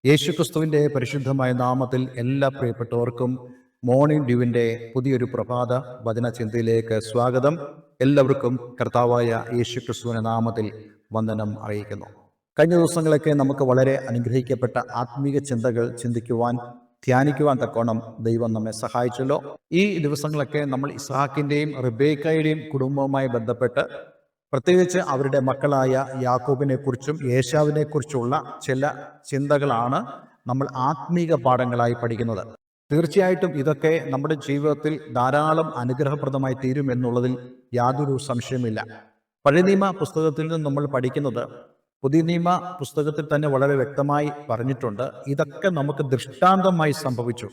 യേശുക്രിസ്തുവിൻ്റെ പരിശുദ്ധമായ നാമത്തിൽ എല്ലാ പ്രിയപ്പെട്ടവർക്കും മോർണിംഗ് ഡ്യൂവിൻ്റെ പുതിയൊരു പ്രഭാത വചന ചിന്തയിലേക്ക് സ്വാഗതം. എല്ലാവർക്കും കർത്താവായ യേശുക്രിസ്തുവിൻ്റെ നാമത്തിൽ വന്ദനം അറിയിക്കുന്നു. കഴിഞ്ഞ ദിവസങ്ങളൊക്കെ നമുക്ക് വളരെ അനുഗ്രഹിക്കപ്പെട്ട ആത്മീക ചിന്തകൾ ചിന്തിക്കുവാൻ, ധ്യാനിക്കുവാൻ തക്കോണം ദൈവം നമ്മെ സഹായിച്ചല്ലോ. ഈ ദിവസങ്ങളൊക്കെ നമ്മൾ ഇസ്ഹാക്കിൻ്റെയും റിബേക്കയുടെയും കുടുംബവുമായി ബന്ധപ്പെട്ട്, പ്രത്യേകിച്ച് അവരുടെ മക്കളായ യാക്കോബിനെ കുറിച്ചും ഏശാവിനെ കുറിച്ചുള്ള ചില ചിന്തകളാണ് നമ്മൾ ആത്മീക പാഠങ്ങളായി പഠിക്കുന്നത്. തീർച്ചയായിട്ടും ഇതൊക്കെ നമ്മുടെ ജീവിതത്തിൽ ധാരാളം അനുഗ്രഹപ്രദമായി തീരും എന്നുള്ളതിൽ യാതൊരു സംശയമില്ല. പഴയ നിയമ പുസ്തകത്തിൽ നിന്ന് നമ്മൾ പഠിക്കുന്നത് പുതിയ നിയമ പുസ്തകത്തിൽ തന്നെ വളരെ വ്യക്തമായി പറഞ്ഞിട്ടുണ്ട്. ഇതൊക്കെ നമുക്ക് ദൃഷ്ടാന്തമായി സംഭവിച്ചു.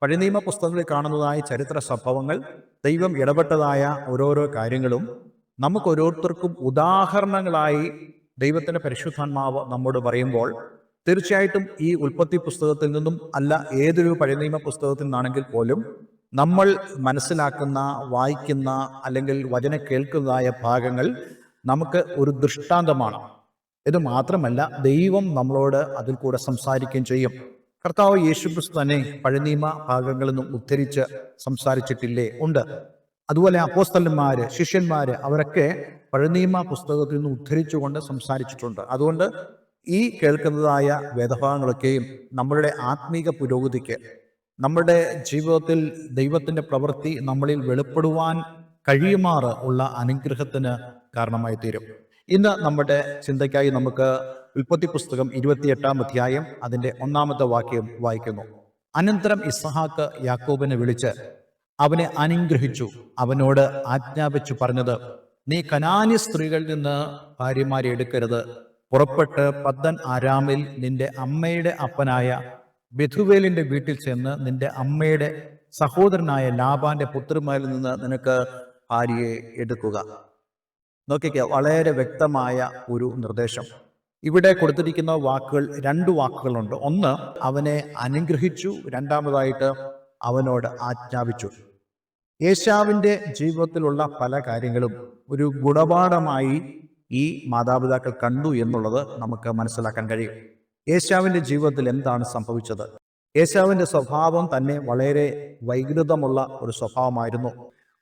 പഴയ നിയമ പുസ്തകത്തിൽ കാണുന്നതായ ചരിത്ര സംഭവങ്ങൾ, ദൈവം ഇടപെട്ടതായ ഓരോരോ കാര്യങ്ങളും നമുക്ക് ഓരോരുത്തർക്കും ഉദാഹരണങ്ങളായി ദൈവത്തിൻ്റെ പരിശുദ്ധാത്മാവ് നമ്മോട് പറയുമ്പോൾ, തീർച്ചയായിട്ടും ഈ ഉൽപ്പത്തി പുസ്തകത്തിൽ നിന്നും അല്ല, ഏതൊരു പഴയ നിയമ പുസ്തകത്തിൽ നിന്നാണെങ്കിൽ പോലും നമ്മൾ മനസ്സിലാക്കുന്ന, വായിക്കുന്ന അല്ലെങ്കിൽ വചനം കേൾക്കുന്നതായ ഭാഗങ്ങൾ നമുക്ക് ഒരു ദൃഷ്ടാന്തമാണ്. ഇത് മാത്രമല്ല, ദൈവം നമ്മളോട് അതിൽ കൂടെ സംസാരിക്കുകയും ചെയ്യും. കർത്താവ് യേശുക്രിസ്തു തന്നെ പഴയ നിയമ ഭാഗങ്ങളിൽ നിന്നും ഉദ്ധരിച്ച് സംസാരിച്ചിട്ടില്ലേ? ഉണ്ട്. അതുപോലെ അപ്പോസ്തലന്മാര്, ശിഷ്യന്മാര്, അവരൊക്കെ പഴയ നിയമ പുസ്തകത്തിൽ നിന്ന് ഉദ്ധരിച്ചുകൊണ്ട് സംസാരിച്ചിട്ടുണ്ട്. അതുകൊണ്ട് ഈ കേൾക്കുന്നതായ വേദഭാഗങ്ങളൊക്കെയും നമ്മളുടെ ആത്മീക പുരോഗതിക്ക്, നമ്മുടെ ജീവിതത്തിൽ ദൈവത്തിൻ്റെ പ്രവൃത്തി നമ്മളിൽ വെളിപ്പെടുവാൻ കഴിയുമാറ് ഉള്ള അനുഗ്രഹത്തിന് കാരണമായി തീരും. ഇന്ന് നമ്മുടെ ചിന്തയ്ക്കായി നമുക്ക് ഉൽപ്പത്തി പുസ്തകം 28-ാം അധ്യായം അതിൻ്റെ 1-ാമത്തെ വാക്യം വായിക്കുന്നു. അനന്തരം ഇസ്ഹാക്ക് യാക്കോബിനെ വിളിച്ച് അവനെ അനുഗ്രഹിച്ചു. അവനോട് ആജ്ഞാപിച്ചു പറഞ്ഞത്, നീ കനാന്യ സ്ത്രീകളിൽ നിന്ന് ഭാര്യമാരെ എടുക്കരുത്. പുറപ്പെട്ട് പദ്ദൻ ആരാമിൽ നിന്റെ അമ്മയുടെ അപ്പനായ ബെഥുവേലിന്റെ വീട്ടിൽ ചെന്ന് നിന്റെ അമ്മയുടെ സഹോദരനായ ലാബാന്റെ പുത്രിമാരിൽ നിന്ന് നിനക്ക് ഭാര്യയെ എടുക്കുക. നോക്കിക്കുക, വളരെ വ്യക്തമായ ഒരു നിർദ്ദേശം. ഇവിടെ കൊടുത്തിരിക്കുന്ന വാക്കുകൾ, 2 വാക്കുകളുണ്ട്. ഒന്ന്, അവനെ അനുഗ്രഹിച്ചു. രണ്ടാമതായിട്ട്, അവനോട് ആജ്ഞാപിച്ചു. ഏശാവിൻ്റെ ജീവിതത്തിലുള്ള പല കാര്യങ്ങളും ഒരു ഗുണപാഠമായി ഈ മാതാപിതാക്കൾ കണ്ടു എന്നുള്ളത് നമുക്ക് മനസ്സിലാക്കാൻ കഴിയും. ഏശാവിൻ്റെ ജീവിതത്തിൽ എന്താണ് സംഭവിച്ചത്? ഏശാവിൻ്റെ സ്വഭാവം തന്നെ വളരെ വൈകൃതമുള്ള ഒരു സ്വഭാവമായിരുന്നു.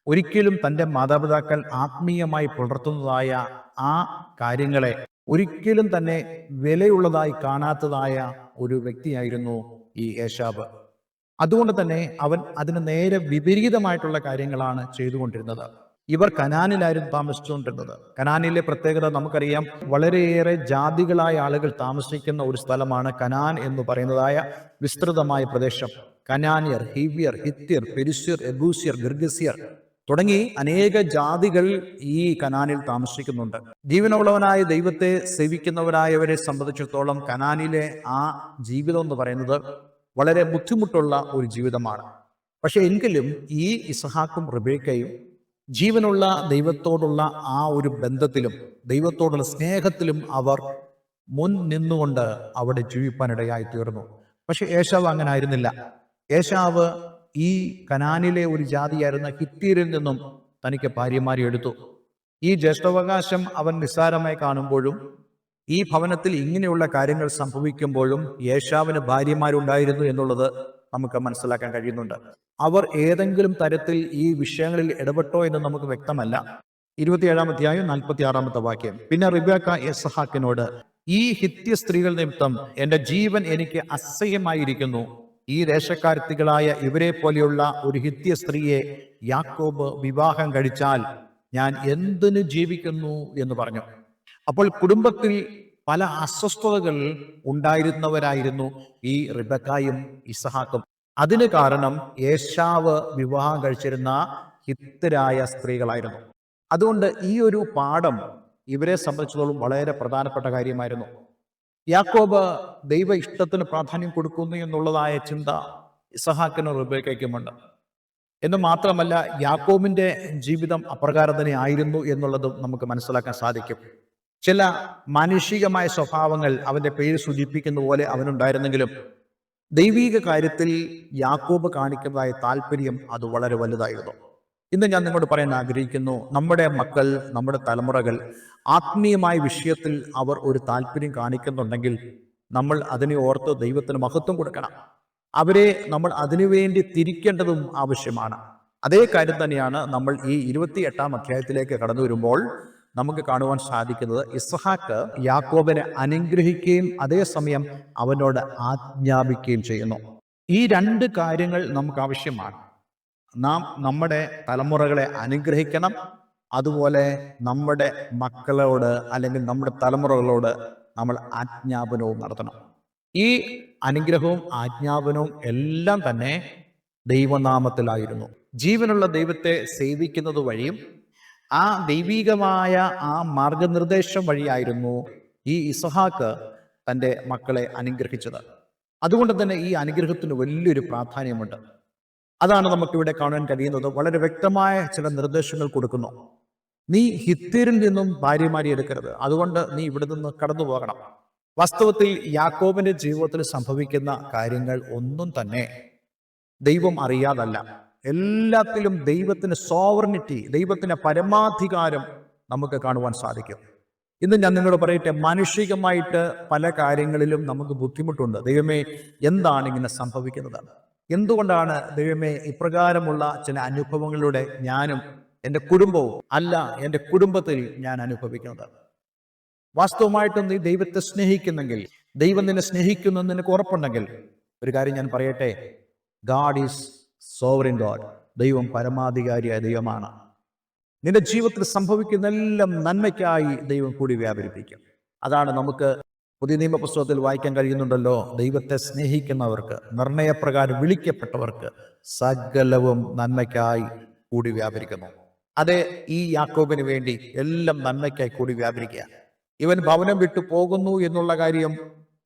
ഒരിക്കലും തൻ്റെ മാതാപിതാക്കൾ ആത്മീയമായി പുലർത്തുന്നതായ ആ കാര്യങ്ങളെ ഒരിക്കലും തന്നെ വിലയുള്ളതായി കാണാത്തതായ ഒരു വ്യക്തിയായിരുന്നു ഈ ഏശാവ്. അതുകൊണ്ട് തന്നെ അവൻ അതിന് നേരെ വിപരീതമായിട്ടുള്ള കാര്യങ്ങളാണ് ചെയ്തുകൊണ്ടിരുന്നത്. ഇവർ കനാനിലായിരുന്നു താമസിച്ചുകൊണ്ടിരുന്നത്. കനാനിലെ പ്രത്യേകത നമുക്കറിയാം. വളരെയേറെ ജാതികളായ ആളുകൾ താമസിക്കുന്ന ഒരു സ്ഥലമാണ് കനാൻ എന്ന് പറയുന്നതായ വിസ്തൃതമായ പ്രദേശം. കനാന്യർ, ഹിവ്യർ, ഹിത്യർ, പെരിസ്യർ, എബൂസ്യർ, ഗിർഗസ്യർ തുടങ്ങി അനേക ജാതികൾ ഈ കനാനിൽ താമസിക്കുന്നുണ്ട്. ജീവനുള്ളവനായ ദൈവത്തെ സേവിക്കുന്നവരായവരെ സംബന്ധിച്ചിടത്തോളം കനാനിലെ ആ ജീവിതം എന്ന് പറയുന്നത് വളരെ ബുദ്ധിമുട്ടുള്ള ഒരു ജീവിതമാണ്. പക്ഷെ എങ്കിലും ഈ ഇസ്ഹാക്കും റിബേക്കയും ജീവനുള്ള ദൈവത്തോടുള്ള ആ ഒരു ബന്ധത്തിലും ദൈവത്തോടുള്ള സ്നേഹത്തിലും അവർ മുൻ നിന്നുകൊണ്ട് അവിടെ ജീവിപ്പാനിടയായി തീർന്നു. പക്ഷെ ഏശാവ് അങ്ങനെ ആയിരുന്നില്ല. ഏശാവ് ഈ കനാനിലെ ഒരു ജാതിയായിരുന്ന ഹിത്യരിൽ നിന്നും തനിക്ക് ഭാര്യമാരെ എടുത്തു. ഈ ജ്യേഷ്ഠാവകാശം അവൻ നിസ്സാരമായി കാണുമ്പോഴും, ഈ ഭവനത്തിൽ ഇങ്ങനെയുള്ള കാര്യങ്ങൾ സംഭവിക്കുമ്പോഴും ഏശാവിന് ഭാര്യമാരുണ്ടായിരുന്നു എന്നുള്ളത് നമുക്ക് മനസ്സിലാക്കാൻ കഴിയുന്നുണ്ട്. അവർ ഏതെങ്കിലും തരത്തിൽ ഈ വിഷയങ്ങളിൽ ഇടപെട്ടോ എന്ന് നമുക്ക് വ്യക്തമല്ല. 27-ാം അധ്യായം 46-ാമത്തെ വാക്യം. പിന്നെ റിബേക്ക ഇസ്ഹാക്കിനോട്, ഈ ഹിത്യ സ്ത്രീകൾ നിമിത്തം എന്റെ ജീവൻ എനിക്ക് അസഹ്യമായിരിക്കുന്നു. ഈ ദേശക്കാരത്തികളായ ഇവരെ പോലെയുള്ള ഒരു ഹിത്യ സ്ത്രീയെ യാക്കോബ് വിവാഹം കഴിച്ചാൽ ഞാൻ എന്തിനു ജീവിക്കുന്നു എന്ന് പറഞ്ഞു. അപ്പോൾ കുടുംബത്തിൽ പല അസ്വസ്ഥതകൾ ഉണ്ടായിരുന്നവരായിരുന്നു ഈ റിബക്കായും ഇസ്ഹാക്കും. അതിന് കാരണം ഏശാവ് വിവാഹം കഴിച്ചിരുന്ന ഹിത്യരായ സ്ത്രീകളായിരുന്നു. അതുകൊണ്ട് ഈ ഒരു പാഠം ഇവരെ സംബന്ധിച്ചിടത്തോളം വളരെ പ്രധാനപ്പെട്ട കാര്യമായിരുന്നു. യാക്കോബ് ദൈവ ഇഷ്ടത്തിന് പ്രാധാന്യം കൊടുക്കുന്നു എന്നുള്ളതായ ചിന്ത ഇസ്ഹാക്കിനും റിബേക്കയ്ക്കുമുണ്ട്. എന്ന് മാത്രമല്ല, യാക്കോബിന്റെ ജീവിതം അപ്രകാരം തന്നെ ആയിരുന്നു എന്നുള്ളതും നമുക്ക് മനസ്സിലാക്കാൻ സാധിക്കും. ചില മാനുഷികമായ സ്വഭാവങ്ങൾ അവന്റെ പേര് സൂചിപ്പിക്കുന്ന പോലെ അവനുണ്ടായിരുന്നെങ്കിലും ദൈവീക കാര്യത്തിൽ യാക്കോബ് കാണിക്കുന്നതായ താല്പര്യം അത് വളരെ വലുതായിരുന്നു. ഇന്ന് ഞാൻ നിങ്ങളോട് പറയാൻ ആഗ്രഹിക്കുന്നു, നമ്മുടെ മക്കൾ, നമ്മുടെ തലമുറകൾ ആത്മീയമായ വിഷയത്തിൽ അവർ ഒരു താല്പര്യം കാണിക്കുന്നുണ്ടെങ്കിൽ നമ്മൾ അതിനെ ഓർത്ത് ദൈവത്തിന് മഹത്വം കൊടുക്കണം. അവരെ നമ്മൾ അതിനുവേണ്ടി തിരിക്കേണ്ടതും ആവശ്യമാണ്. അതേ കാര്യം തന്നെയാണ് നമ്മൾ ഈ 28-ാം അധ്യായത്തിലേക്ക് കടന്നു വരുമ്പോൾ നമുക്ക് കാണുവാൻ സാധിക്കുന്നത്. ഇസ്ഹാക്ക് യാക്കോബിനെ അനുഗ്രഹിക്കുകയും അതേസമയം അവനോട് ആജ്ഞാപിക്കുകയും ചെയ്യുന്നു. ഈ രണ്ട് കാര്യങ്ങൾ നമുക്ക് ആവശ്യമാണ്. നാം നമ്മുടെ തലമുറകളെ അനുഗ്രഹിക്കണം, അതുപോലെ നമ്മുടെ മക്കളോട് അല്ലെങ്കിൽ നമ്മുടെ തലമുറകളോട് നമ്മൾ ആജ്ഞാപനവും നടത്തണം. ഈ അനുഗ്രഹവും ആജ്ഞാപനവും എല്ലാം തന്നെ ദൈവനാമത്തിലായിരുന്നു. ജീവനുള്ള ദൈവത്തെ സേവിക്കുന്നത് വഴിയും ആ ദൈവികമായ ആ മാർഗനിർദ്ദേശം വഴിയായിരുന്നു ഈ ഇസ്ഹാക്ക് തൻ്റെ മക്കളെ അനുഗ്രഹിച്ചത്. അതുകൊണ്ട് തന്നെ ഈ അനുഗ്രഹത്തിന് വലിയൊരു പ്രാധാന്യമുണ്ട്. അതാണ് നമുക്കിവിടെ കാണാൻ കഴിയുന്നത്. വളരെ വ്യക്തമായ ചില നിർദ്ദേശങ്ങൾ കൊടുക്കുന്നു. നീ ഹിത്യരിൽ നിന്നും ഭാര്യമാരെ എടുക്കരുത്, അതുകൊണ്ട് നീ ഇവിടെ നിന്ന് കടന്നു പോകണം. വാസ്തവത്തിൽ യാക്കോബിന്റെ ജീവിതത്തിൽ സംഭവിക്കുന്ന കാര്യങ്ങൾ ഒന്നും തന്നെ ദൈവം അറിയാതല്ല. എല്ലാത്തിലും ദൈവത്തിന്റെ സോവറിനിറ്റി, ദൈവത്തിന്റെ പരമാധികാരം നമുക്ക് കാണുവാൻ സാധിക്കും. ഇന്ന് ഞാൻ നിങ്ങളോട് പറയട്ടെ, മാനുഷികമായിട്ട് പല കാര്യങ്ങളിലും നമുക്ക് ബുദ്ധിമുട്ടുണ്ട്. ദൈവമേ, എന്താണ് ഇങ്ങനെ സംഭവിക്കുന്നത്? എന്തുകൊണ്ടാണ് ദൈവമേ ഇപ്രകാരമുള്ള ചില അനുഭവങ്ങളിലൂടെ ഞാനും എൻ്റെ കുടുംബവും എൻ്റെ കുടുംബത്തിൽ ഞാൻ അനുഭവിക്കുന്നത്? വാസ്തവമായിട്ടും നീ ദൈവത്തെ സ്നേഹിക്കുന്നെങ്കിൽ, ദൈവം നിന്നെ സ്നേഹിക്കുന്നു നിനക്ക് ഉറപ്പുണ്ടെങ്കിൽ, ഒരു കാര്യം ഞാൻ പറയട്ടെ, ഗാഡ് ഈസ് സോവറിൻ ഗോഡ്. ദൈവം പരമാധികാരിയായ ദൈവമാണ്. നിന്റെ ജീവിതത്തിൽ സംഭവിക്കുന്ന എല്ലാം നന്മയ്ക്കായി ദൈവം കൂടി വ്യാപരിപ്പിക്കും. അതാണ് നമുക്ക് പുതിയ നിയമപുസ്തകത്തിൽ വായിക്കാൻ കഴിയുന്നുണ്ടല്ലോ. ദൈവത്തെ സ്നേഹിക്കുന്നവർക്ക്, നിർണയപ്രകാരം വിളിക്കപ്പെട്ടവർക്ക് സകലവും നന്മയ്ക്കായി കൂടി വ്യാപരിക്കുന്നു. അതെ, ഈ യാക്കോബിന് വേണ്ടി എല്ലാം നന്മയ്ക്കായി കൂടി വ്യാപരിക്കുക. ഇവൻ ഭവനം വിട്ടു പോകുന്നു എന്നുള്ള കാര്യം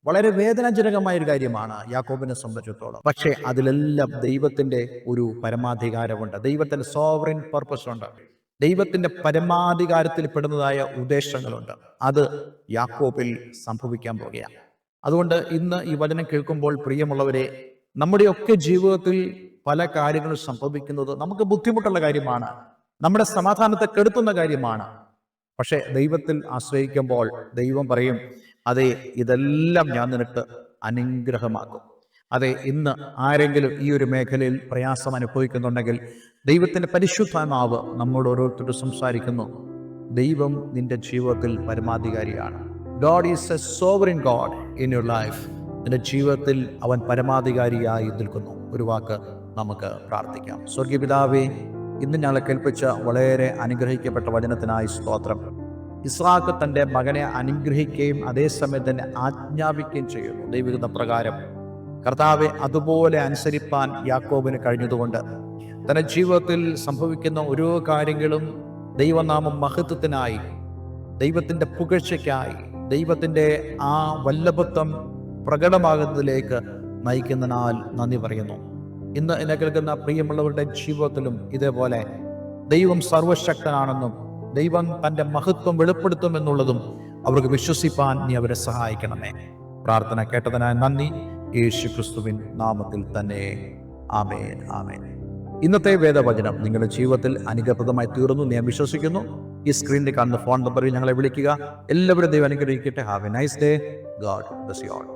വളരെ വേദനാജനകമായ ഒരു കാര്യമാണ് യാക്കോബിനെ സംബന്ധിച്ചിടത്തോളം. പക്ഷേ അതിലെല്ലാം ദൈവത്തിന്റെ ഒരു പരമാധികാരമുണ്ട്, ദൈവത്തിന്റെ സോവറിൻ പർപ്പസ് ഉണ്ട്, ദൈവത്തിന്റെ പരമാധികാരത്തിൽ പെടുന്നതായ ഉദ്ദേശങ്ങളുണ്ട്. അത് യാക്കോബിൽ സംഭവിക്കാൻ പോകുകയാണ്. അതുകൊണ്ട് ഇന്ന് ഈ വചനം കേൾക്കുമ്പോൾ പ്രിയമുള്ളവരെ, നമ്മുടെയൊക്കെ ജീവിതത്തിൽ പല കാര്യങ്ങളും സംഭവിക്കുന്നത് നമുക്ക് ബുദ്ധിമുട്ടുള്ള കാര്യമാണ്, നമ്മുടെ സമാധാനത്തെ കെടുത്തുന്ന കാര്യമാണ്. പക്ഷെ ദൈവത്തിൽ ആശ്രയിക്കുമ്പോൾ ദൈവം പറയും, അതെ, ഇതെല്ലാം ഞാൻ നിനക്ക് അനുഗ്രഹമാക്കും. അതെ, ഇന്ന് ആരെങ്കിലും ഈ ഒരു മേഖലയിൽ പ്രയാസം അനുഭവിക്കുന്നുണ്ടെങ്കിൽ ദൈവത്തിന്റെ പരിശുദ്ധാത്മാവ് നമ്മോട് ഓരോരുത്തരോട് സംസാരിക്കുന്നു. ദൈവം നിന്റെ ജീവിതത്തിൽ പരമാധികാരിയാണ്. God is a sovereign God in your life. നിന്റെ ജീവിതത്തിൽ അവൻ പരമാധികാരിയായി നിൽക്കുന്നു. ഒരു വാക്ക് നമുക്ക് പ്രാർത്ഥിക്കാം. സ്വർഗീയ പിതാവേ, ഇന്ന് ഞങ്ങളെ കേൾപ്പിച്ച വളരെ അനുഗ്രഹിക്കപ്പെട്ട വചനത്തിനായി സ്തോത്രം. ഇസ്ഹാക്ക് തൻ്റെ മകനെ അനുഗ്രഹിക്കുകയും അതേസമയം തന്നെ ആജ്ഞാപിക്കുകയും ചെയ്യുന്നു. ദൈവിക പ്രകാരം കർത്താവെ അതുപോലെ അനുസരിപ്പാൻ യാക്കോബിന് കഴിഞ്ഞതുകൊണ്ട് തന്റെ ജീവിതത്തിൽ സംഭവിക്കുന്ന ഓരോ കാര്യങ്ങളും ദൈവനാമം മഹത്വത്തിനായി, ദൈവത്തിന്റെ പുകഴ്ചയ്ക്കായി, ദൈവത്തിന്റെ ആ വല്ലഭത്വം പ്രകടമാകുന്നതിലേക്ക് നയിക്കുന്നതിനാൽ നന്ദി പറയുന്നു. ഇന്ന് എന്നെ കേൾക്കുന്ന പ്രിയമുള്ളവരുടെ ജീവിതത്തിലും ഇതേപോലെ ദൈവം സർവശക്തനാണെന്നും ദൈവം തൻ്റെ മഹത്വം വെളിപ്പെടുത്തുമെന്നുള്ളതും അവർക്ക് വിശ്വസിപ്പാൻ നീ അവരെ സഹായിക്കണമേ. പ്രാർത്ഥന കേട്ടതിനായി നന്ദി. യേശു ക്രിസ്തുവിൻ നാമത്തിൽ തന്നെ ആമേൻ, ആമേൻ. ഇന്നത്തെ വേദവചനം നിങ്ങളുടെ ജീവിതത്തിൽ അനുഗ്രഹപ്രദമായി തീർന്നു ഞാൻ വിശ്വസിക്കുന്നു. ഈ സ്ക്രീനിൽ കാണുന്ന ഫോൺ നമ്പറിൽ ഞങ്ങളെ വിളിക്കുക. എല്ലാവരും ദൈവം അനുഗ്രഹിക്കട്ടെ. Have A nice day. God bless you all.